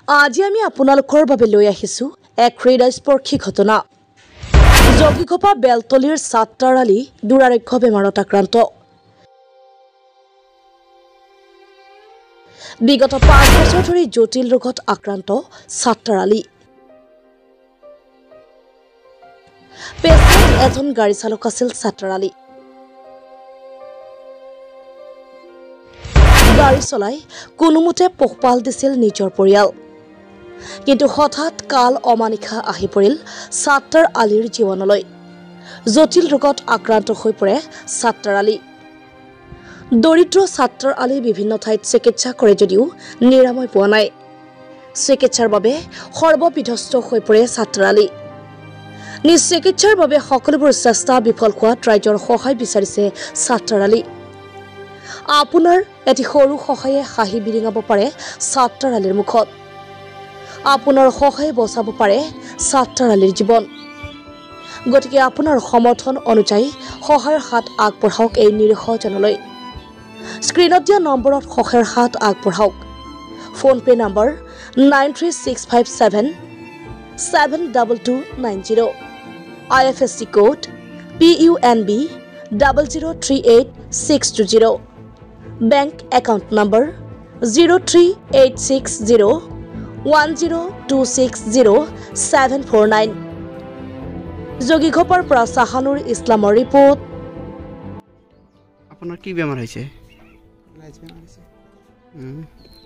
আজি আমি আপোনালোকৰ বাবে লৈ আহিছো এক হৃদয়স্পৰ্শী ঘটনা। জগিঘোপা বেলতলিৰ ছাত্ৰাৰ আলী দুৰাৰোগ্য বেমাৰত আক্ৰান্ত। বিগত 5 বছৰ ধৰি জটিল ৰোগত আক্ৰান্ত ছাত্ৰাৰ আলী। পেছাত এজন গাড়ী চালক আছিল ছাত্ৰাৰ আলী। গাড়ী চলাই কোনোমতে পোহপাল দিছিল নিজৰ পৰিয়াল। কিন্তু হঠাৎ কাল অমানিশা আহি পৰিল ছাত্ৰাৰ আলীৰ জীৱনলৈ। জটিল ৰোগত আক্ৰান্ত হৈ পৰে ছাত্ৰাৰ আলী। দৰিদ্ৰ ছাত্ৰাৰ আলী বিভিন্ন ঠাইত চিকিৎসা কৰে যদিও নিৰাময় পোৱা নাই। চিকিৎসাৰ বাবে সৰ্ববিধস্ত হৈ পৰে ছাত্ৰাৰ আলী। নিজ চিকিৎসাৰ বাবে সকলোবোৰ চেষ্টা বিফল হোৱাত ৰাইজৰ সহায় বিচাৰিছে ছাত্ৰাৰ আলী। আপোনাৰ এটি সৰু সহায়ে হাঁহি বিৰিঙাব পাৰে ছাত্ৰাৰ আলীৰ মুখত। আপোনাৰ সহায়ে বচাব পাৰে ছাত্ৰাৰ আলীৰ জীৱন। গতিকে আপোনাৰ সমৰ্থন অনুযায়ী সহায়ৰ হাত আগবঢ়াওক এই নিৰীহজনলৈ। স্ক্ৰীনত দিয়া নম্বৰত সহায়ৰ হাত আগবঢ়াওক। PhonePe number 9365772290, IFSC code PUNB 0038620, bank account number 0386010260749। জগিঘোপাৰ পৰা চাহানুৰ ইছলামৰ ৰিপৰ্ট। আপোনাৰ কি বেমাৰ হৈছে?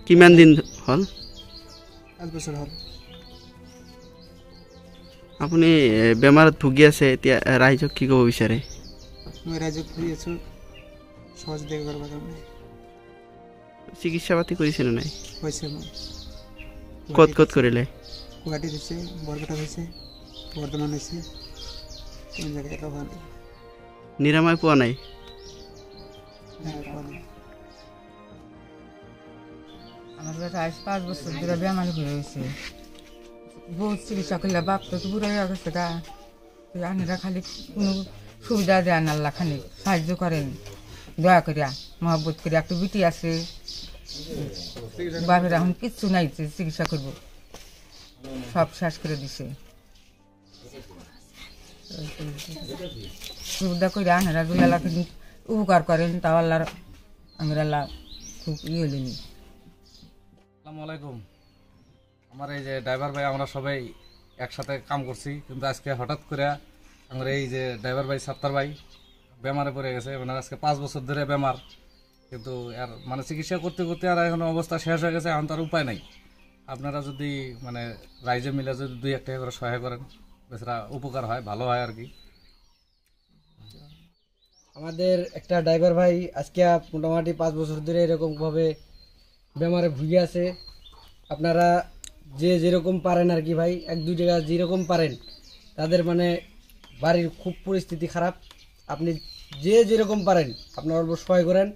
কিমান দিন হ'ল? 5 বছৰ হ'ল। আপুনি বেমাৰত ভুগি আছে, এতিয়া ৰাইজক কি ক'ব বিচাৰে? মই ৰাইজক কৈ আছোঁ সহযোগিতা কৰাৰ কাৰণে। চিকিৎসা পাতি কৰিছে নে নাই? হৈছে মই। ক'ত ক'ত কৰিলে? গুৱাহাটীত হৈছে, বৰপেটাত হৈছে, বৰ্ধমান হৈছে, কোন জেগাত এটা হোৱা নাই। নিৰাময় পোৱা নাই? আমার বেটা আজ 5 বছর ধরে বেমার হয়ে গেছে। বহুত চিকিৎসা করলে বাপ তো বুড়ো হয়ে গেছে গা। আনারা খালি কোনো সুবিধা দেন, আল্লাহ খালি সাহায্য করেন দয়া করিয়া মহব্বত করে। একটু বিটি আছে, বাপের এখন কিচ্ছু নাই, চিকিৎসা করব সব শেষ করে দিছে। সুবিধা করে আনারা যদি আল্লাহ উপকার করেন তাও আল্লাহর আমার আল্লাহ খুব হলেনি। আসসালামু আলাইকুম। আমার এই যে ড্রাইভার ভাই আমরা সবাই একসাথে কাম করছি, কিন্তু আজকে হঠাৎ করে আমার এই যে ড্রাইভার ভাই সাত্তার ভাই বেমারে পড়ে গেছে। মানে আজকে 5 বছর ধরে বেমার, কিন্তু আর মানে চিকিৎসা করতে করতে আর এখন অবস্থা শেষ হয়ে গেছে। এখন তার উপায় নাই। আপনারা যদি মানে রাইজে মিলে যদি 2-1 টাকা করে সহায় করেন, বেচারা উপকার হয়, ভালো হয় আর কি। আমাদের একটা ড্রাইভার ভাই আজকে মোটামুটি 5 বছর ধরে এরকমভাবে বেমারে ভুগে আছে। আপনারা যে যেরকম পারেন আর কি ভাই, 1-2 টাকা যেরকম পারেন, তাদের মানে বাড়ির খুব পরিস্থিতি খারাপ, আপনি যে যেরকম পারেন আপনারা অল্প সহায় করেন,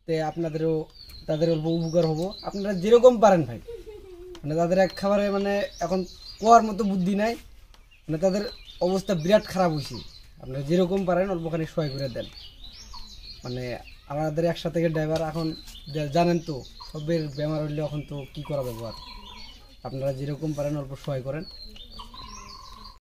তে আপনাদেরও তাদের অল্প উপকার হবো। আপনারা যেরকম পারেন ভাই, মানে তাদের এক খাবারে মানে এখন কোয়ার মতো বুদ্ধি নাই, মানে তাদের অবস্থা বিরাট খারাপ হয়েছে। আপনারা যেরকম পারেন অল্পখানি সহায় করে দেন। মানে আমাদের একসাথে ড্রাইভার এখন জানেন তো, সবের বেমার হইলে এখন তো কি করা যাবো আর। আপনারা যেরকম পারেন অল্প সহায় করেন।